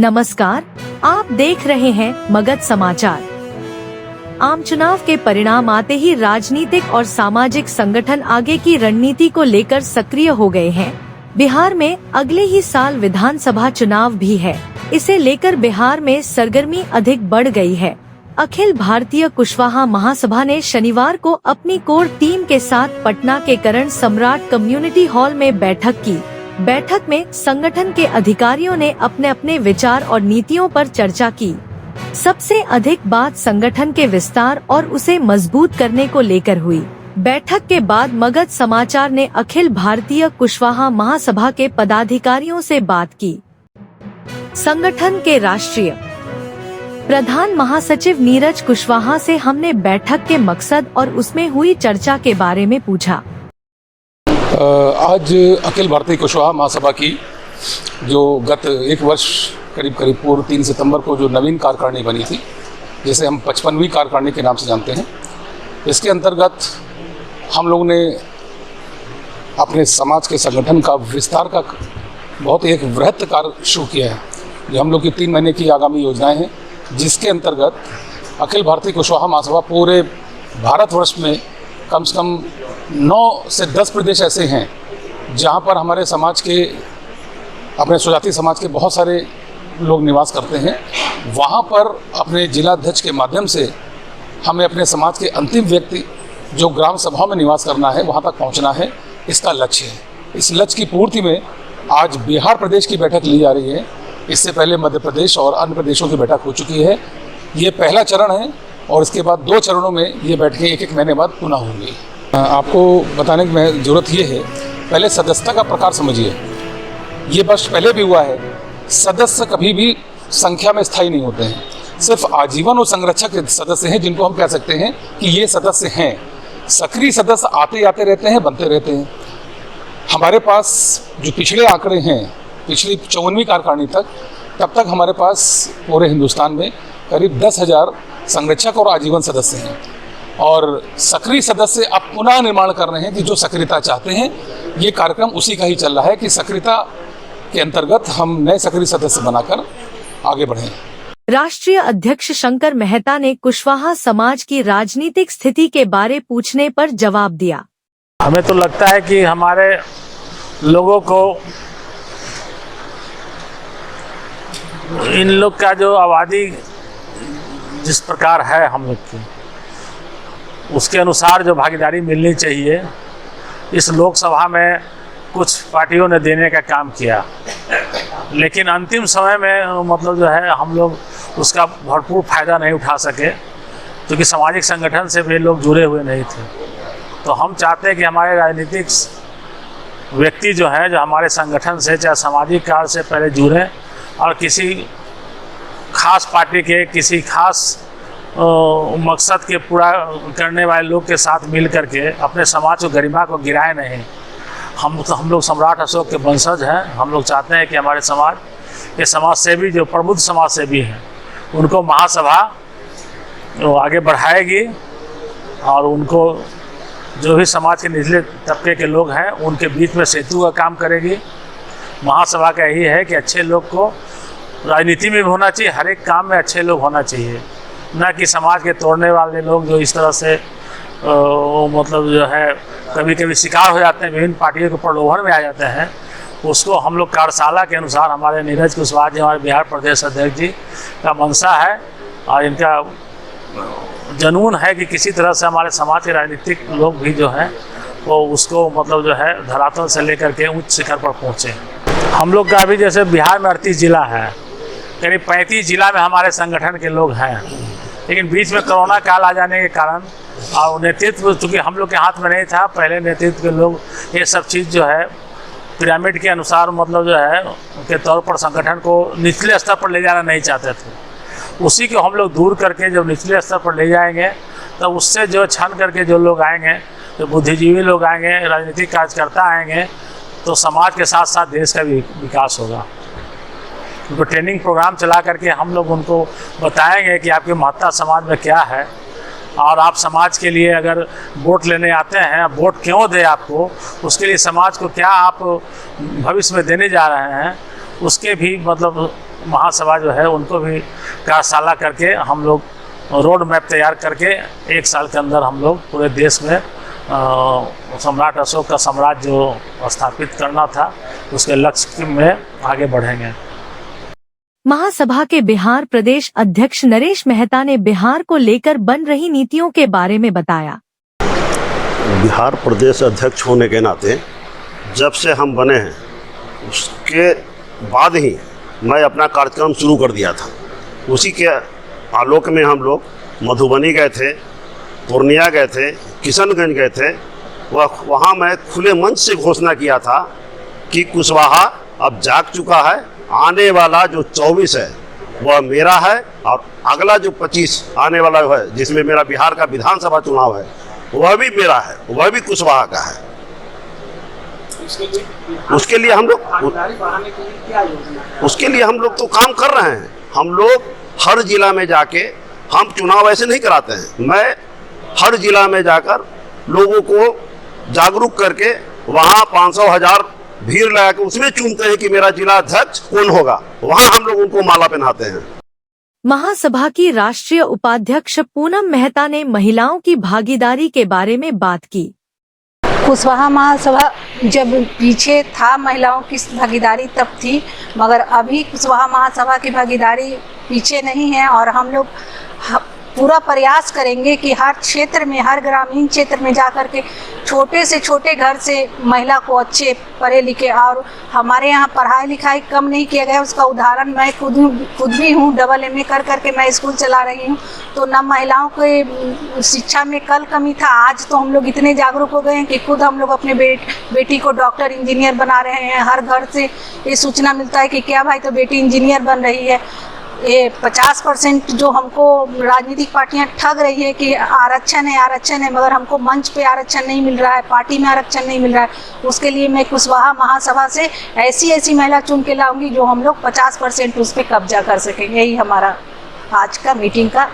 नमस्कार, आप देख रहे हैं मगध समाचार। आम चुनाव के परिणाम आते ही राजनीतिक और सामाजिक संगठन आगे की रणनीति को लेकर सक्रिय हो गए हैं। बिहार में अगले ही साल विधानसभा चुनाव भी है। इसे लेकर बिहार में सरगर्मी अधिक बढ़ गई है। अखिल भारतीय कुशवाहा महासभा ने शनिवार को अपनी कोर टीम के साथ पटना के करण सम्राट कम्युनिटी हॉल में बैठक की। बैठक में संगठन के अधिकारियों ने अपने अपने विचार और नीतियों पर चर्चा की। सबसे अधिक बात संगठन के विस्तार और उसे मजबूत करने को लेकर हुई। बैठक के बाद मगध समाचार ने अखिल भारतीय कुशवाहा महासभा के पदाधिकारियों से बात की। संगठन के राष्ट्रीय प्रधान महासचिव नीरज कुशवाहा से हमने बैठक के मकसद और उसमें हुई चर्चा के बारे में पूछा। आज अखिल भारतीय कुशवाहा महासभा की जो गत एक वर्ष करीब पूर्व 3 सितंबर को जो नवीन कार्यकारिणी बनी थी, जिसे हम 55वीं कार्यकारिणी के नाम से जानते हैं, इसके अंतर्गत हम लोगों ने अपने समाज के संगठन का विस्तार का बहुत एक वृहत कार्य शुरू किया है। ये हम लोग की 3 महीने की आगामी योजनाएं हैं, जिसके अंतर्गत अखिल भारतीय कुशवाहा महासभा पूरे भारतवर्ष में कम से कम 9 से 10 प्रदेश ऐसे हैं जहां पर हमारे समाज के, अपने स्वजाति समाज के बहुत सारे लोग निवास करते हैं। वहां पर अपने जिलाध्यक्ष के माध्यम से हमें अपने समाज के अंतिम व्यक्ति जो ग्राम सभाओं में निवास करना है, वहां तक पहुंचना है, इसका लक्ष्य है। इस लक्ष्य की पूर्ति में आज बिहार प्रदेश की बैठक ली जा रही है। इससे पहले मध्य प्रदेश और अन्य प्रदेशों की बैठक हो चुकी है। ये पहला चरण है और इसके बाद 2 चरणों में ये बैठकें एक महीने बाद पुनः होंगी। आपको बताने की ज़रूरत ये है, पहले सदस्यता का प्रकार समझिए। ये वर्ष पहले भी हुआ है, सदस्य कभी भी संख्या में स्थायी नहीं होते हैं, सिर्फ आजीवन और संरक्षक सदस्य हैं जिनको हम कह सकते हैं कि ये सदस्य हैं। सक्रिय सदस्य आते आते रहते हैं, बनते रहते हैं। हमारे पास जो पिछले आंकड़े हैं, पिछली 54वीं कार्यकारिणी तक, तब तक हमारे पास पूरे हिंदुस्तान में करीब 10,000 संरक्षक और आजीवन सदस्य हैं। और सक्रिय सदस्य अब पुनः निर्माण कर रहे हैं कि जो सक्रियता चाहते हैं, ये कार्यक्रम उसी का ही चल रहा है कि सक्रियता के अंतर्गत हम नए सक्रिय सदस्य बनाकर आगे बढ़ें। राष्ट्रीय अध्यक्ष शंकर मेहता ने कुशवाहा समाज की राजनीतिक स्थिति के बारे पूछने पर जवाब दिया। हमें तो लगता है कि हमारे लोगों को, इन लोग का जो आबादी जिस प्रकार है हम लोग की, उसके अनुसार जो भागीदारी मिलनी चाहिए, इस लोकसभा में कुछ पार्टियों ने देने का काम किया, लेकिन अंतिम समय में मतलब जो है हम लोग उसका भरपूर फायदा नहीं उठा सके, क्योंकि सामाजिक संगठन से भी लोग जुड़े हुए नहीं थे। तो हम चाहते हैं कि हमारे राजनीतिक व्यक्ति जो है, जो हमारे संगठन से चाहे सामाजिक कार्य से पहले जुड़ें और किसी खास पार्टी के, किसी खास मकसद के पूरा करने वाले लोग के साथ मिल करके अपने समाज को, गरिमा को गिराए नहीं। हम लोग सम्राट अशोक के वंशज हैं। हम लोग चाहते हैं कि हमारे समाज के समाज सेवी, जो प्रबुद्ध समाज सेवी हैं, उनको महासभा आगे बढ़ाएगी और उनको जो भी समाज के निचले तबके के लोग हैं उनके बीच में सेतु का काम करेगी। महासभा का यही है कि अच्छे लोग को राजनीति में भी होना चाहिए, हर एक काम में अच्छे लोग होना चाहिए, न कि समाज के तोड़ने वाले लोग जो इस तरह से मतलब जो है कभी कभी शिकार हो जाते हैं, विभिन्न पार्टियों के प्रलोभन में आ जाते हैं। उसको हम लोग कार्यशाला के अनुसार, हमारे नीरज कुशवाहा जी, हमारे बिहार प्रदेश अध्यक्ष जी का मंशा है और इनका जुनून है कि किसी तरह से हमारे समाज के राजनीतिक लोग भी जो हैं वो उसको मतलब जो है धरातल से लेकर के उच्च शिखर पर पहुँचे। हम लोग का अभी जैसे बिहार में 38 जिला है, करीब 35 जिला में हमारे संगठन के लोग हैं, लेकिन बीच में कोरोना काल आ जाने के कारण और नेतृत्व चूँकि हम लोग के हाथ में नहीं था, पहले नेतृत्व के लोग ये सब चीज़ जो है पिरामिड के अनुसार मतलब जो है के तौर पर संगठन को निचले स्तर पर ले जाना नहीं चाहते थे। उसी को हम लोग दूर करके जब निचले स्तर पर ले जाएंगे, तब उससे जो छन करके जो लोग आएंगे, जो बुद्धिजीवी लोग आएंगे, राजनीतिक कार्यकर्ता आएंगे, तो समाज के साथ साथ देश का भी विकास होगा। उनको ट्रेनिंग प्रोग्राम चला करके हम लोग उनको बताएंगे कि आपकी महत्ता समाज में क्या है और आप समाज के लिए अगर वोट लेने आते हैं, वोट क्यों दे आपको, उसके लिए समाज को क्या आप भविष्य में देने जा रहे हैं, उसके भी मतलब महासभा जो है उनको भी कार्यशाला करके हम लोग रोड मैप तैयार करके 1 साल के अंदर हम लोग पूरे देश में सम्राट अशोक का साम्राज्य जो स्थापित करना था उसके लक्ष्य में आगे बढ़ेंगे। महासभा के बिहार प्रदेश अध्यक्ष नरेश मेहता ने बिहार को लेकर बन रही नीतियों के बारे में बताया। बिहार प्रदेश अध्यक्ष होने के नाते जब से हम बने हैं उसके बाद ही मैं अपना कार्यक्रम शुरू कर दिया था। उसी के आलोक में हम लोग मधुबनी गए थे, पूर्णिया गए थे, किशनगंज गए थे। वहाँ मैं खुले मंच से घोषणा किया था कि कुशवाहा अब जाग चुका है, आने वाला जो 24 है वह मेरा है और अगला जो 25 आने वाला है जिसमें मेरा बिहार का विधानसभा चुनाव है वह भी मेरा है, वह भी कुशवाहा का है। उसके लिए हम लोग तो काम कर रहे हैं। हम लोग हर जिला में जाके हम चुनाव ऐसे नहीं कराते हैं। मैं हर जिला में जाकर लोगों को जागरूक करके वहाँ 500,000 भीड़ लगा के उसमें चुनते हैं कि मेरा जिला अध्यक्ष कौन होगा। वहाँ हम लोग उनको माला पहनाते हैं। महासभा की राष्ट्रीय उपाध्यक्ष पूनम मेहता ने महिलाओं की भागीदारी के बारे में बात की। कुशवाहा महासभा जब पीछे था महिलाओं की भागीदारी तब थी, मगर अभी कुशवाहा महासभा की भागीदारी पीछे नहीं है और हम लोग पूरा प्रयास करेंगे कि हर क्षेत्र में, हर ग्रामीण क्षेत्र में जाकर के छोटे से छोटे घर से महिला को अच्छे पढ़े लिखे, और हमारे यहाँ पढ़ाई लिखाई कम नहीं किया गया। उसका उदाहरण मैं खुद भी हूँ। AA कर करके मैं स्कूल चला रही हूँ। तो न महिलाओं के शिक्षा में कल कमी था, आज तो हम लोग इतने जागरूक हो गए हैं कि खुद हम लोग अपने बेटी को डॉक्टर इंजीनियर बना रहे हैं। हर घर से ये सूचना मिलता है कि क्या भाई तो बेटी इंजीनियर बन रही है। ये 50% जो हमको राजनीतिक पार्टियां ठग रही है कि आरक्षण है, मगर हमको मंच पे आरक्षण नहीं मिल रहा है, पार्टी में आरक्षण नहीं मिल रहा है। उसके लिए मैं कुशवाहा महासभा से ऐसी महिला चुन के लाऊंगी जो हम लोग 50% उस पर कब्जा कर सकेंगे। यही हमारा आज का मीटिंग का।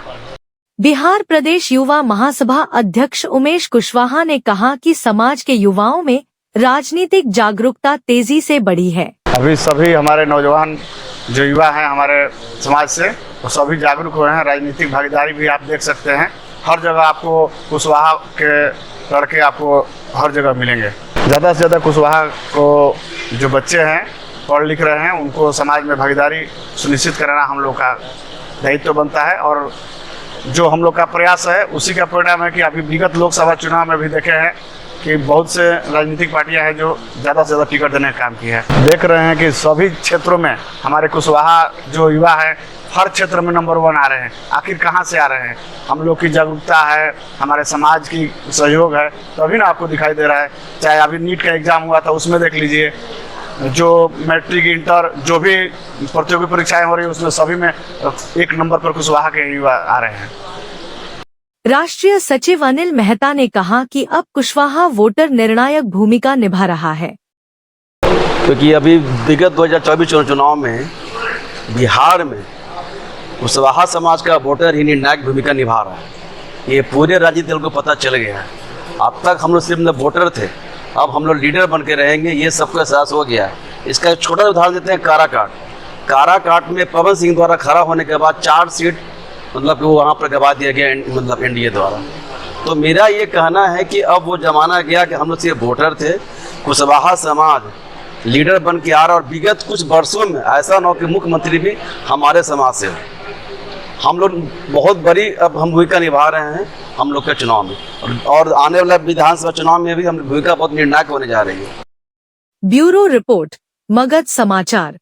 बिहार प्रदेश युवा महासभा अध्यक्ष उमेश कुशवाहा ने कहा कि समाज के युवाओं में राजनीतिक जागरूकता तेजी से बढ़ी है। अभी सभी हमारे नौजवान जो युवा हैं हमारे समाज से वो सभी जागरूक हो रहे हैं। राजनीतिक भागीदारी भी आप देख सकते हैं। हर जगह आपको कुशवाहा के लड़के आपको हर जगह मिलेंगे। ज़्यादा से ज़्यादा कुशवाहा को जो बच्चे हैं पढ़ लिख रहे हैं उनको समाज में भागीदारी सुनिश्चित कराना हम लोग का दायित्व बनता है और जो हम लोग का प्रयास है उसी का परिणाम है कि अभी विगत लोकसभा चुनाव में भी देखे हैं कि बहुत से राजनीतिक पार्टियां हैं जो ज़्यादा से ज़्यादा टिकट देने का काम किया है। देख रहे हैं कि सभी क्षेत्रों में हमारे कुशवाहा जो युवा है हर क्षेत्र में नंबर 1 आ रहे हैं। आखिर कहां से आ रहे हैं? हम लोग की जागरूकता है, हमारे समाज की सहयोग है, तो अभी ना आपको दिखाई दे रहा है। चाहे अभी नीट का एग्ज़ाम हुआ था उसमें देख लीजिए, जो मैट्रिक इंटर जो भी प्रतियोगी परीक्षाएं हो रही है उसमें सभी में 1 नंबर पर कुशवाहा के युवा आ रहे हैं। राष्ट्रीय सचिव अनिल मेहता ने कहा कि अब कुशवाहा वोटर निर्णायक भूमिका निभा रहा है, क्योंकि अभी विगत 2024 चुनाव में बिहार में कुशवाहा समाज का वोटर ही निर्णायक भूमिका निभा रहा है। ये पूरे राजनीतिक दल को पता चल गया है। अब तक हम लोग सिर्फ वोटर थे, अब हम लोग लीडर बन के रहेंगे, ये सबको एहसास हो गया है। इसका एक छोटा उदाहरण देते हैं। काराकाट में पवन सिंह द्वारा खड़ा होने के बाद 4 सीट मतलब वो वहाँ पर गवा दिया गया, मतलब एनडीए द्वारा। तो मेरा ये कहना है कि अब वो जमाना गया कि हम लोग सिर्फ वोटर थे, कुशवाहा समाज लीडर बन के आ रहा। और विगत कुछ वर्षों में ऐसा न हो कि मुख्यमंत्री भी हमारे समाज से हो। हम लोग बहुत बड़ी अब हम भूमिका निभा रहे हैं हम लोग के चुनाव में, और आने वाला विधानसभा चुनाव में भी हम भूमिका बहुत निर्णायक होने जा रही है। ब्यूरो रिपोर्ट, मगध समाचार।